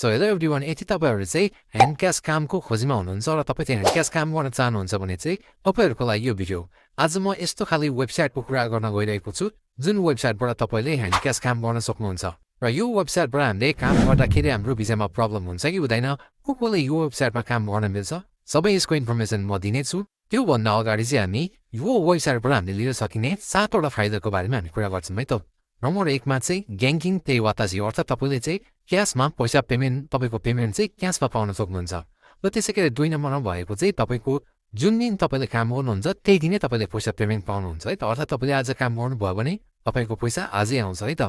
So hello everyone, यति तपाईहरु चाहिँ ह्यान्ड क्याश कामको खोजीमा हुनुहुन्छ र तपाई चाहिँ ह्यान्ड क्याश काम गर्न चाहनुहुन्छ भने चाहिँ तपाईहरुको लागि यो भिडियो। आज म यस्तो खाली वेबसाइटको कुरा गर्न गइरहेको छु जुन वेबसाइटबाट तपाईले ह्यान्ड क्याश काम गर्न सक्नुहुन्छ। र यो वेबसाइटबाट हामीले काम गर्दाखेरि हाम्रो भिजामा प्रब्लम हुन्छ कि हुँदैन, कसले यो वेबसाइटमा काम गर्न मिल्छ, सबै यसको इन्फर्मेसन म दिनेछु। त्यो भन्दा अगाडि चाहिँ हामी यो वेबसाइटबाट हामीले लिन सकिने 7वटा फाइदाको बारेमा हामी कुरा गर्छौं है त। नम्बर 1 मा चाहिँ ग्याङ्किङ तेवाताजी, अर्थात् तपाईले चाहिँ क्याशमा पैसा पेमेन्ट, तपाईको पेमेन्ट चाहिँ क्याशमा पाउन सक्नुहुन्छ। र त्यसैगरी 2 नम्बरमा भएको चाहिँ तपाईको जुन दिन तपाईले काम गर्नुहुन्छ त्यही दिनै तपाईले पैसा पेमेन्ट पाउनुहुन्छ है त। अर्थात् तपाईले आज काम गर्नुभयो भने तपाईको पैसा आजै आउँछ है त।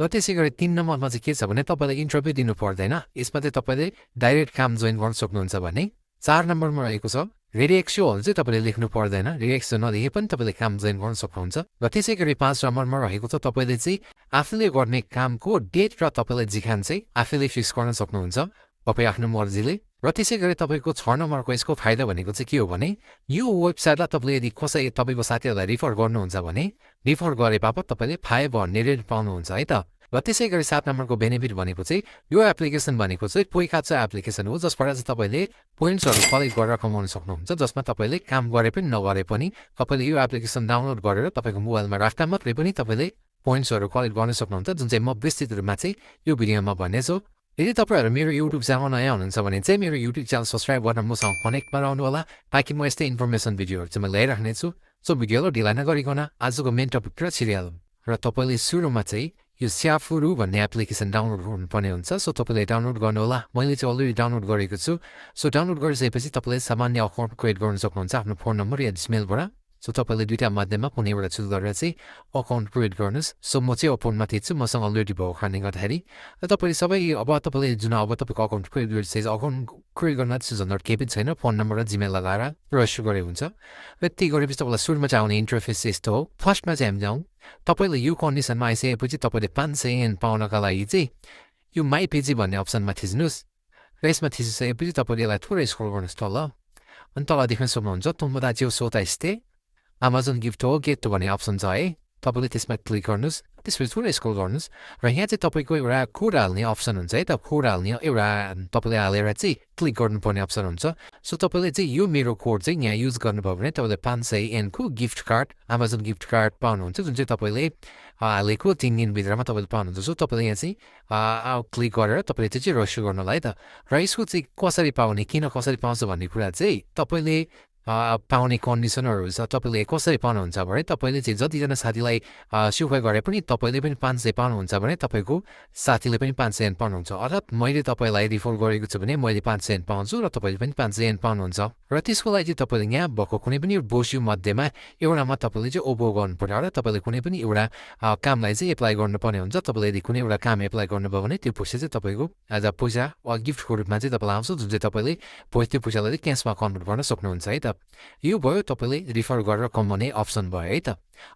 र त्यसैगरी 3 नम्बरमा चाहिँ के छ भने तपाईले इन्टरभ्यु दिनु पर्दैन, यसमा चाहिँ तपाईले डाइरेक्ट काम जोइन गर्न सक्नुहुन्छ भने। 4 नम्बरमा रहेको छ रिएक्सनहरु चाहिँ तपाईले लेख्नु पर्दैन, रिएक्सन नदिए पनि तपाईले काम जोइन गर्न सक्नुहुन्छ। र त्यसैगरी 5 नम्बरमा रहेको छ तपाईले चाहिँ आफूले गर्ने कामको डेट र तपाईले जिखान चाहिँ आफूले फिक्स गर्न सक्नुहुन्छ तपाई आफ्नो मर्जीले। र त्यसैगरी तपाईको 6 नम्बरको यसको फाइदा भनेको चाहिँ के हो भने यो वेबसाइटलाई तपाईले यदि कसै तपाईको साथीहरुलाई रिफर गर्नुहुन्छ भने रिफर गरे बापत तपाईले 500 रेट पाउनुहुन्छ है त। र त्यसैगरी 7 नम्बरको बेनिफिट भनेको चाहिँ यो एप्लिकेसन भनेको चाहिँ पोइकाचा एप्लिकेसन हो जसबाट चाहिँ तपाईले पोइन्ट्सहरु कलेक्ट गरेर कमाउन सक्नुहुन्छ, जसमा तपाईले काम गरे पनि नगरे पनि तपाईले यो एप्लिकेसन डाउनलोड गरेर तपाईको मोबाइलमा राख्दा मात्रै पनि तपाईले पोइन्ट्सहरु कलेक्ट गर्न सक्नुहुन्छ, जुन चाहिँ म विस्तृत रूपमा चाहिँ यो भिडियोमा भन्नेछु। यदि तपाईहरु मेरो YouTube च्यानलमा नयाँ हुनुहुन्छ भने चाहिँ मेरो YouTube च्यानल सब्स्क्राइब गरेर मसँग कनेक्टमा रहनु होला, ताकि म यस्तै इन्फर्मेसन भिडियोहरु चाहिँ म ल्याइराख्ने छु। सो भिडियोलाई ढिला नगरिकन आजको मेन टपिकतिर छिरिहालौं। र तपाईले सुरुमा चाहिँ यो शा फुरु भन्ने एप्लिकेसन डाउनलोड गर्नुपर्ने हुन्छ। सो तपाईले डाउनलोड गर्नु होला, मैले चाहिँ अलरेडी डाउनलोड गरेको छु। सो डाउनलोड गरिसकेपछि तपाईले सामान्य अकाउन्ट क्रिएट गर्न सक्नुहुन्छ आफ्नो फोन नम्बर या जिमेलबाट। सो तपाईले दुईटा माध्यममा कुनै एउटा चुज गरेर चाहिँ अकाउन्ट क्रिएट गर्नुस्। सो म चाहिँ ओपनमा थिच्छु, मसँग अलरेडी भएको कारणले गर्दाखेरि। र तपाईले सबै अब तपाईले जुन अब तपाईको अकाउन्ट क्रिएट गरिसकेपछि अकाउन्ट क्रिएट गर्न चाहिँ झन्डट केही पनि छैन, फोन नम्बर र जिमेल लगाएर रजिस्टर गरे हुन्छ। र त्यही गरेपछि तपाईलाई सुरुमा चाहिँ आउने इन्टरफेस यस्तो हो। फर्स्टमा चाहिँ हामी जाउँ, तपाईले यो कन्डिसनमा आइसकेपछि तपाईले 500 येन पाउनका लागि चाहिँ यो माई पेजी भन्ने अप्सनमा थिच्नुस्। र यसमा थिचिसकेपछि तपाईले यसलाई थोरै स्क्रोल गर्नुस् तल, अनि तल देख्न सक्नुहुन्छ तोमोदाची सोता स्टे अमेजन गिफ्ट हो गेट भन्ने अप्सन छ है, तपाईले त्यसमा क्लिक गर्नुस्। त्यसपछि थोरै स्क्रोल गर्नुस् र यहाँ चाहिँ तपाईको एउटा कोड हाल्ने अप्सन हुन्छ है त। कोड हाल्ने एउटा तपाईले हालेर चाहिँ क्लिक गर्नुपर्ने अप्सन हुन्छ। सो तपाईले चाहिँ यो मेरो कोड चाहिँ यहाँ युज गर्नुभयो भने तपाईले 500 येनको gift card, Amazon gift card पाउनुहुन्छ, जुन चाहिँ तपाईले हालेको 3 दिनभित्रमा तपाईले पाउनुहुन्छ। सो तपाईले यहाँ चाहिँ क्लिक गरेर तपाईले चाहिँ रजिस्टर गर्नुलाई त। र यसको चाहिँ कसरी पाउने, किन कसरी पाउँछ भन्ने कुरा चाहिँ तपाईले पाउने कन्डिसनहरु छ। तपाईले कसरी पाउनुहुन्छ भने तपाईले चाहिँ जतिजना साथीलाई सुफाइ गरे पनि तपाईले पनि 500 पाउनुहुन्छ भने तपाईको साथीले पनि 500 येन पाउनुहुन्छ। अर्थात् मैले तपाईलाई रिफर गरेको छु भने मैले 500 येन पाउँछु र तपाईले पनि 500 येन पाउनुहुन्छ। र त्यसको लागि चाहिँ तपाईले यहाँ भएको कुनै पनि बोसु मध्येमा एउटामा तपाईले चाहिँ ओभो गर्नु पर्यो र तपाईले कुनै पनि एउटा कामलाई चाहिँ एप्लाई गर्नुपर्ने हुन्छ। तपाईले यदि कुनै एउटा काम एप्लाई गर्नुभयो भने त्यो पैसा चाहिँ तपाईको एज अ पैसा वा गिफ्टको रूपमा चाहिँ तपाईलाई आउँछ, जुन चाहिँ तपाईले त्यो पैसालाई क्याशमा कन्भर्ट गर्न सक्नुहुन्छ है त। यो भयो तपाईले रिफर गरेर कमाउने अप्सन भयो है त।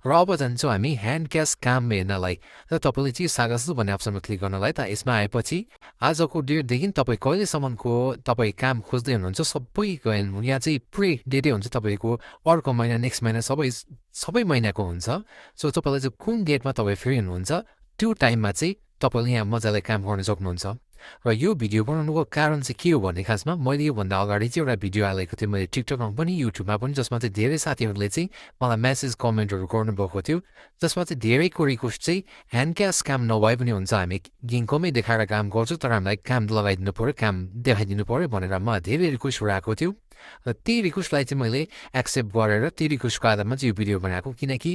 र अब जान्छौँ हामी ह्यान्ड क्याश काम हेर्नलाई। र तपाईले चाहिँ सागसु भन्ने अप्सनमा क्लिक गर्नलाई त। यसमा आएपछि आजको डेटदेखि तपाई कहिलेसम्मको तपाई काम खोज्दै हुनुहुन्छ सबैको यहाँ चाहिँ प्री डेटै हुन्छ, तपाईको अर्को महिना, नेक्स्ट महिना, सबै महिनाको हुन्छ। सो तपाईले चाहिँ कुन डेटमा तपाई फ्री हुनुहुन्छ त्यो टाइममा चाहिँ तपाईले यहाँ मजाले काम गर्न सक्नुहुन्छ। र यो भिडियो बनाउनुको कारण चाहिँ के हो भने खासमा मैले योभन्दा अगाडि चाहिँ एउटा भिडियो हालेको थिएँ मैले टिकटकमा पनि युट्युबमा पनि, जसमा चाहिँ धेरै साथीहरूले चाहिँ मलाई मेसेज कमेन्टहरू गर्नुभएको थियो, जसमा चाहिँ धेरैको रिक्वेस्ट चाहिँ ह्यान्ड क्यास काम नभए पनि हुन्छ, हामी गिङकोमै देखाएर काम गर्छौँ तर हामीलाई काम लगाइदिनु पर्यो, काम देखाइदिनु पर्यो भनेर मलाई धेरै रिक्वेस्टहरू आएको थियो। र त्यही रिक्वेस्टलाई चाहिँ मैले एक्सेप्ट गरेर त्यही रिक्वेस्टको आधारमा चाहिँ यो भिडियो बनाएको, किनकि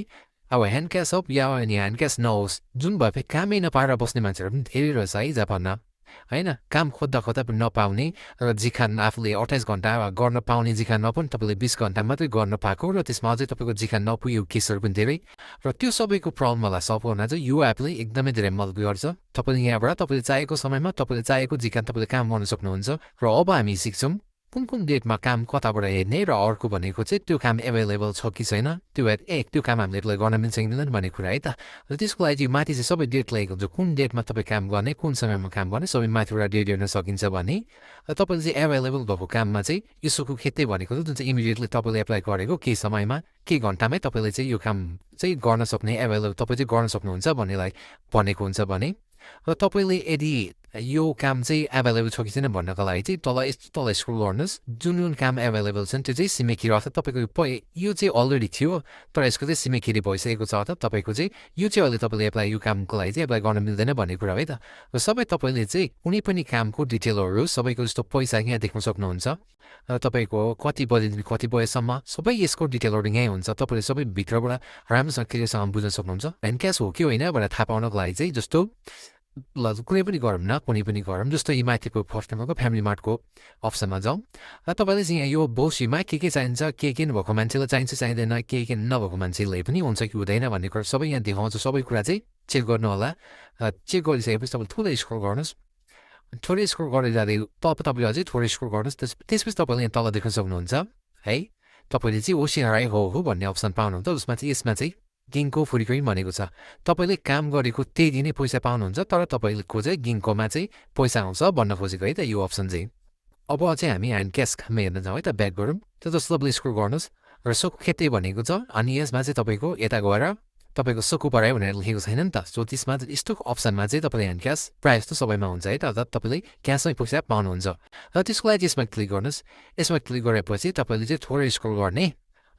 अब ह्यान्ड क्यास होस् या ह्यान्ड क्यास नहोस्, जुन भए पनि कामै नपाएर बस्ने मान्छेहरू पनि धेरै रहेछ है जापानमा हैन। काम खोज्दा पनि नपाउने र जिखान आफूले 28 घण्टा गर्न पाउने जिखानमा पनि तपाईले 20 घण्टा मात्रै गर्न पाएको, र त्यसमा अझै तपाईको जिखान नपुगेको केसहरू पनि धेरै। र त्यो सबैको प्रब्लमलाई सल्भ गर्न चाहिँ यो एपले एकदमै धेरै मद्दत गर्छ। तपाईले यहाँबाट तपाईले चाहेको समयमा तपाईले चाहेको जिखान तपाईले काम गर्न सक्नुहुन्छ। र अब हामी सिक्छौँ कुन डेटमा काम कताबाट हेर्ने, र अर्को भनेको चाहिँ त्यो काम एभाइलेबल छ कि छैन, त्यो काम हामीले एप्लाई गर्न मिल्छ कि मिल्दैन भन्ने कुरा है त। र त्यसको लागि चाहिँ माथि चाहिँ सबै डेट लेखेको हुन्छ, कुन डेटमा तपाईँ काम गर्ने, कुन समयमा काम गर्ने, सबै माथिबाट डेट हेर्न सकिन्छ भने। र तपाईँले चाहिँ एभाइलेबल भएको काममा चाहिँ यसोको खेतै भनेको जुन चाहिँ इमिडिएटली तपाईँले एप्लाई गरेको केही समयमा केही घन्टामै तपाईँले चाहिँ यो काम चाहिँ गर्न सक्ने एभाइलेबल तपाईँ चाहिँ गर्न सक्नुहुन्छ भन्नेलाई भनेको हुन्छ भने। र तपाईले यदि यो काम चाहिँ एभाइलेबल छ कि छैन भन्नको लागि चाहिँ तल स्क्रोल गर्नुहोस् जुन जुन काम एभाइलेबल छन् त्यो चाहिँ छिमेकीहरू अर्थात् तपाईँको यो चाहिँ अलरेडी थियो तर यसको चाहिँ छिमेकीले भइसकेको छ अर्थात् तपाईँको चाहिँ यो चाहिँ अहिले तपाईँले एप्लाई यो कामको लागि चाहिँ एप्लाई गर्न मिल्दैन भन्ने कुरा है त र सबै तपाईँले चाहिँ कुनै पनि कामको डिटेलहरू सबैको जस्तो पैसा यहाँ देख्न सक्नुहुन्छ र तपाईँको कति बजेदेखि कति बजेसम्म सबै यसको डिटेलहरू यहीँ हुन्छ तपाईँले सबै भित्रबाट राम्रोसँग क्लियरसँग बुझ्न सक्नुहुन्छ ह्यान्ड क्यास हो कि होइन भनेर थाहा पाउनको लागि चाहिँ जस्तो ल कुनै पनि गरौँ न कुनै पनि गरौँ जस्तो यी माथिको फर्स्ट नम्बरको फ्यामिली मार्टको अप्सनमा जाउँ र तपाईँले चाहिँ यहाँ यो बोसीमा के चाहिन्छ के नभएको मान्छेलाई चाहिन्छ चाहिँदैन के नभएको मान्छेलाई पनि हुन्छ कि हुँदैन भन्ने कुरा सबै यहाँ देखाउँछ सबै कुरा चाहिँ चेक गर्नु होला चेक गरिसकेपछि तपाईँले थोरै स्क्रोल गर्नुहोस् थोरै स्क्रोल गरेर जाँदै तपाईँले अझै थोरै स्क्रोल गर्नुहोस् त्यसपछि तपाईँले यहाँ तल देख्न सक्नुहुन्छ है तपाईँले चाहिँ ओसिआरआई हो भन्ने अप्सन पाउनुहुन्छ जसमा चाहिँ यसमा चाहिँ गिङको फुरिको भनेको छ तपाईँले काम गरेको त्यही दिनै पैसा पाउनुहुन्छ तर तपाईँको चाहिँ गिङकोमा चाहिँ पैसा आउँछ भन्न खोजेको है त यो अप्सन चाहिँ अब चाहिँ हामी ह्यान्ड क्यासमा हेर्न जाउँ है त ब्याक गरौँ त्यो जस्तो तपाईँले स्क्रोल गर्नुहोस् र सोको खेतै भनेको छ अनि यसमा चाहिँ तपाईँको यता गएर तपाईँको सोको परायो भनेर लेखेको छैन नि त सो त्यसमा यस्तो अप्सनमा चाहिँ तपाईँले ह्यान्ड क्यास प्रायः जस्तो सबैमा हुन्छ है त अर्थात् तपाईँले क्यासमै पैसा पाउनुहुन्छ र त्यसको लागि यसमा क्लिक गर्नुहोस् यसमा क्लिक गरेपछि तपाईँले चाहिँ थोरै स्क्रोल गर्ने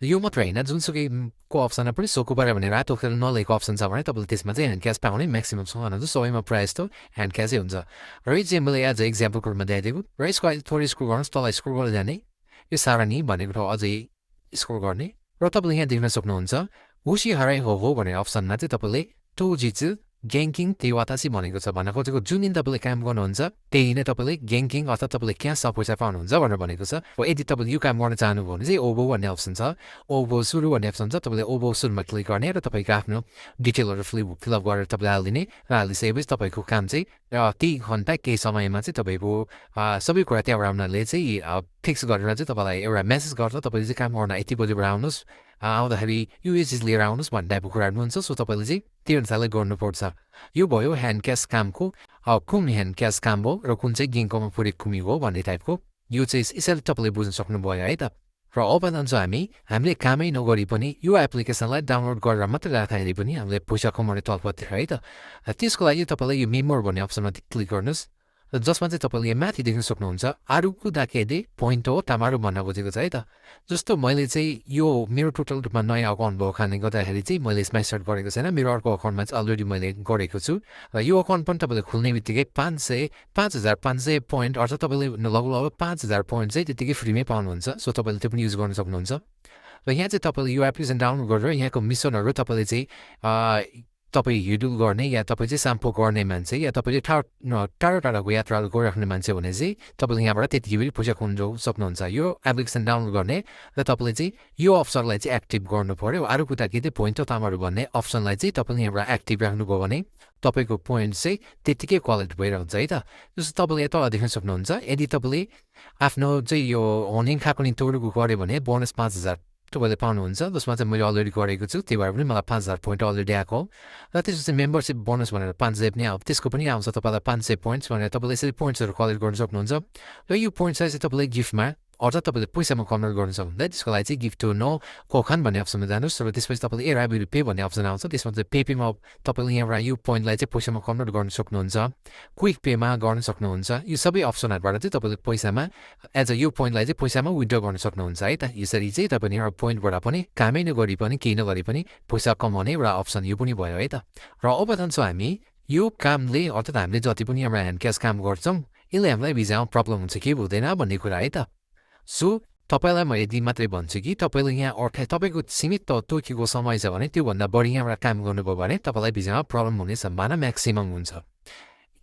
यो मात्र होइन जुनसुकैको अप्सनमा पनि सोको पऱ्यो भनेर रातो नलेको अप्सन छ भने तपाईँले त्यसमा चाहिँ ह्यान्ड क्यास पाउने म्याक्सिमम् छ भन्नुहुन्छ सबैमा प्रायः जस्तो ह्यान्ड क्यासै हुन्छ र यो चाहिँ मैले एज अ इक्जाम्पलको रूपमा देखाइदिएको र यसको अहिले थोरै स्क्रोल गर्नुहोस् तल स्क्रोल गर्दै जाने यो सारणी भनेको ठाउँ अझै स्क्रोल गर्ने र तपाईँले यहाँ देख्न सक्नुहुन्छ होसी हराइ हो भनेर अप्सनमा चाहिँ तपाईँले टोजिचु ग्याङ्किङ तेवातासी भनेको छ भन्न खोजेको जुन दिन तपाईँले काम गर्नुहुन्छ त्यही नै तपाईँले ग्याङ्किङ अर्थात् तपाईँले क्यास पैसा पाउनुहुन्छ भनेर भनेको छ यदि तपाईँले यो काम गर्न चाहनुभयो भने चाहिँ ओभो भन्ने अप्सन छ ओभो सुरु भन्ने अप्सन छ तपाईँले ओभो सुरुमा क्लिक गर्ने र तपाईँको आफ्नो डिटेलहरू फिलअप गरेर तपाईँले हालिदिने र हालिसकेपछि तपाईँको काम चाहिँ त्यही घन्टा केही समयमा चाहिँ तपाईँको सबै कुरा त्यहाँबाट उनीहरूले चाहिँ फिक्स गरेर चाहिँ तपाईँलाई एउटा मेसेज गर्छ तपाईँले चाहिँ काम गर्न यति बजीबाट आउनुहोस् आउँदाखेरि यो चिज लिएर आउनुहोस् भन्ने टाइपको कुराहरू हुन्छ सो तपाईँले चाहिँ त्यो अनुसारले गर्नुपर्छ यो भयो ह्यान्ड क्यास कामको कुन ह्यान्ड क्यास काम हो र कुन चाहिँ गिङकोमा पुरै कुमी हो भन्ने टाइपको यो चाहिँ यसरी तपाईँले बुझ्न सक्नुभयो है त र अब जान्छौँ हामीले कामै नगरी पनि यो एप्लिकेसनलाई डाउनलोड गरेर मात्रै राख्दाखेरि पनि हामीले पैसा कमाउने तलपतिर है त त्यसको लागि तपाईँले यो मेमोर भन्ने अप्सनमा क्लिक गर्नुहोस् जसमा चाहिँ तपाईँले माथि देख्न सक्नुहुन्छ आरुकु दाकेदे पोइन्ट हो तामारु भन्न खोजेको छ है त जस्तो मैले चाहिँ यो मेरो टोटल रूपमा नयाँ अकाउन्ट भएको कारणले गर्दाखेरि चाहिँ मैले यसमा स्टार्ट गरेको छैन मेरो अर्को अकाउन्टमा चाहिँ अलरेडी मैले गरेको छु र यो अकाउन्ट पनि तपाईँले खुल्ने बित्तिकै 5,500 पोइन्ट अर्थात् तपाईँले लगभग 5,000 पोइन्ट चाहिँ त्यतिकै फ्रीमै पाउनुहुन्छ सो तपाईँले त्यो पनि युज गर्न सक्नुहुन्छ र यहाँ चाहिँ तपाईँले यो एप्लिकेसन डाउनलोड गरेर यहाँको मिसनहरू तपाईँले चाहिँ तपाईँ हिडुल गर्ने या तपाईँ चाहिँ साम्पो गर्ने मान्छे या तपाईँले टाढाको यात्राहरू गरिराख्ने मान्छे भने चाहिँ तपाईँले यहाँबाट त्यति बेला पैसा खुल्न सक्नुहुन्छ यो एप्लिकेसन डाउनलोड गर्ने र तपाईँले चाहिँ यो अप्सनलाई चाहिँ एक्टिभ गर्नु पऱ्यो अरू कुरा के चाहिँ पोइन्ट तामाहरू भन्ने अप्सनलाई चाहिँ तपाईँले यहाँबाट एक्टिभ राख्नुभयो भने तपाईँको पोइन्ट चाहिँ त्यत्तिकै क्वालिटी भइरहन्छ है त जस्तो तपाईँले तल देख्न सक्नुहुन्छ यदि तपाईँले आफ्नो चाहिँ यो होनिङ खाएको नि तोडुको गऱ्यो भने बोनस 5,000 तपाईँले पाउनुहुन्छ जसमा चाहिँ मैले अलरेडी गरेको छु त्यही भएर पनि मलाई 5,000 पोइन्ट अलरेडी आएको हो र त्यसपछि मेम्बरसिप बोनस भनेर 500 पनि आउँछ त्यसको पनि आउँछ तपाईँलाई 500 पोइन्ट्स भनेर तपाईँले यसरी पोइन्ट्सहरू कलेक्ट गर्न सक्नुहुन्छ र यो पोइन्ट्सलाई चाहिँ तपाईँले गिफ्टमा अर्थात् तपाईँले पैसामा कन्भर्ट गर्न सक्नुहुन्छ त्यसको लागि चाहिँ गिफ्ट टु नो कोखान भन्ने अप्सनमा जानुहोस् र त्यसपछि तपाईँले एराबिल पे भन्ने अप्सन आउँछ त्यसमा चाहिँ पेमा तपाईँले यहाँबाट यो पोइन्टलाई चाहिँ पैसामा कन्भर्ट गर्न सक्नुहुन्छ क्विक पेमा गर्न सक्नुहुन्छ यो सबै अप्सनहरूबाट चाहिँ तपाईँले पैसामा एज अ यो पोइन्टलाई चाहिँ पैसामा विथड्र गर्न सक्नुहुन्छ है त यसरी चाहिँ तपाईँले एउटा पोइन्टबाट पनि कामै नगरी पनि केही नगरी पनि पैसा कमाउने एउटा अप्सन यो पनि भयो है त र अब जान्छौँ हामी यो कामले अर्थात् हामीले जति पनि हाम्रो ह्यान्ड क्यास काम गर्छौँ यसले हामीलाई भिजामा प्रब्लम हुन्छ कि हुँदैन भन्ने कुरा है त सो तपाईँलाई म यदि मात्रै भन्छु कि तपाईँले यहाँ अर्थात् तपाईँको सीमित तोकेको समय छ भने त्योभन्दा बढी यहाँबाट काम गर्नुभयो भने तपाईँलाई भिजामा प्रब्लम हुने सम्भावना म्याक्सिमम हुन्छ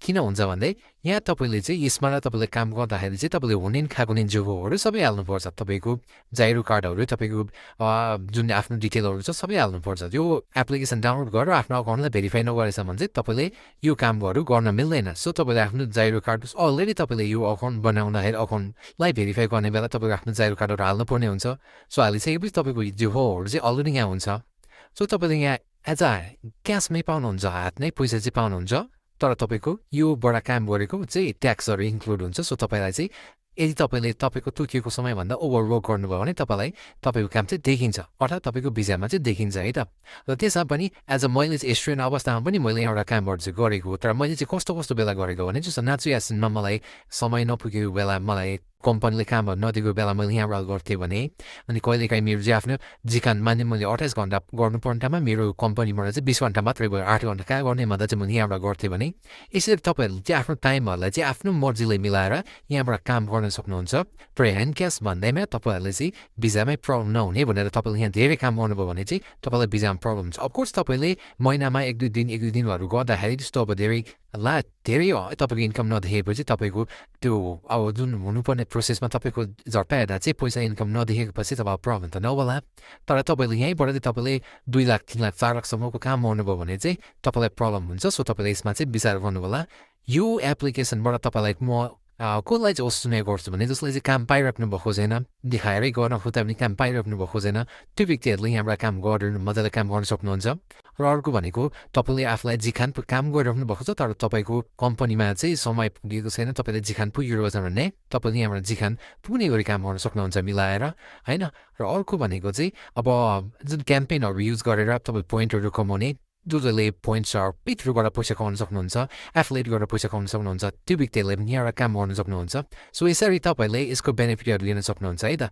किन हुन्छ भन्दै यहाँ तपाईँले चाहिँ यसमा तपाईँले काम गर्दाखेरि चाहिँ तपाईँले हुने खाएको नि जोगोहरू सबै हाल्नुपर्छ तपाईँको जाइरो कार्डहरू तपाईँको जुन आफ्नो डिटेलहरू छ सबै हाल्नुपर्छ त्यो एप्लिकेसन डाउनलोड गरेर आफ्नो अकाउन्टलाई भेरिफाई नगरेसम्म चाहिँ तपाईँले यो कामहरू गर्न मिल्दैन सो तपाईँले आफ्नो जाइरो कार्ड अलरेडी तपाईँले यो अकाउन्ट बनाउँदाखेरि अकाउन्टलाई भेरिफाई गर्ने बेला तपाईँको आफ्नो जाइरो कार्डहरू हाल्नुपर्ने हुन्छ सो हालिसकेपछि तपाईँको जोगोहरू चाहिँ अलरेडी यहाँ हुन्छ सो तपाईँले यहाँ एज अ क्यासमै पाउनुहुन्छ हातमै पैसा चाहिँ पाउनुहुन्छ तर तपाईँको योबाट काम गरेको चाहिँ ट्याक्सहरू इन्क्लुड हुन्छ सो तपाईँलाई चाहिँ यदि तपाईँले तपाईँको तोकिएको समयभन्दा ओभरवर्क गर्नुभयो भने तपाईँलाई तपाईँको काम चाहिँ देखिन्छ अर्थात् तपाईँको भिजामा चाहिँ देखिन्छ है त। र त्यसमा पनि एज अ मैले चाहिँ स्टुडेन्ट अवस्थामा पनि मैले एउटा कामहरू चाहिँ गरेको हो। तर मैले चाहिँ कस्तो कस्तो बेला गरेको भने जस्तो नाचुयासिनमा मलाई समय नपुगेको बेला मलाई कम्पनीले कामहरू नदिएको बेला मैले यहाँबाट गर्थेँ भने अनि कहिलेकाहीँ मेरो चाहिँ आफ्नो जिकान माने मैले 28 घन्टा गर्नुपर्ने ठाउँमा मेरो कम्पनीबाट चाहिँ 20 घन्टा मात्रै भयो, 8 घन्टा कहाँ गर्ने भन्दा चाहिँ मैले यहाँबाट गर्थेँ भने यसरी तपाईँहरूले चाहिँ आफ्नो टाइमहरूलाई चाहिँ आफ्नो मर्जीले मिलाएर यहाँबाट काम गर्न सक्नुहुन्छ। तर ह्यान्ड क्यास भन्दैमा तपाईँहरूले चाहिँ भिजामै प्रब्लम नहुने भनेर तपाईँले यहाँ धेरै काम गर्नुभयो भने चाहिँ तपाईँलाई भिजामा प्रब्लम हुन्छ। अफकोर्स तपाईँले महिनामा 1-2 दिनहरू गर्दाखेरि त्यस्तो अब धेरै तपाईँको इन्कम नदेखेपछि तपाईँको त्यो अब जुन हुनुपर्ने प्रोसेसमा तपाईँको झट्टा हेर्दा चाहिँ पैसा इन्कम नदेखेपछि तपाईँको प्रब्लम त नहोला। तर तपाईँले यहीँबाट चाहिँ तपाईँले 2 लाख 3 लाख 4 लाखसम्मको काम गर्नुभयो भने चाहिँ तपाईँलाई प्रब्लम हुन्छ। सो तपाईँले यसमा चाहिँ विचार गर्नु होला। यो एप्लिकेसनबाट तपाईँलाई म कसलाई चाहिँ सुने गर्छु भने जसले चाहिँ काम पाइराख्नु भएको छैन, देखाएरै गर्न खोज्दा पनि काम पाइराख्नु भएको छैन, त्यो व्यक्तिहरूले यहाँबाट काम गरेर मजाले काम गर्न सक्नुहुन्छ। र अर्को भनेको तपाईँले आफूलाई जिखान काम गरिराख्नु भएको छ तर तपाईँको कम्पनीमा चाहिँ समय पुगेको छैन, तपाईँले जिखान पुगिरहेको छ भने तपाईँले यहाँबाट जिखान पुग्ने गरी काम गर्न सक्नुहुन्छ मिलाएर होइन। र अर्को भनेको चाहिँ अब जुन क्याम्पेनहरू युज गरेर तपाईँ पोइन्टहरू कमाउने जसले पोइन्ट्सहरू पिथ्रुबाट पैसा कमाउन सक्नुहुन्छ, एफिलिएट गरेर पैसा कमाउन सक्नुहुन्छ, त्यो व्यक्तिहरूले पनि यहाँबाट काम गर्न सक्नुहुन्छ। सो यसरी तपाईँले यसको बेनिफिटहरू लिन सक्नुहुन्छ है त।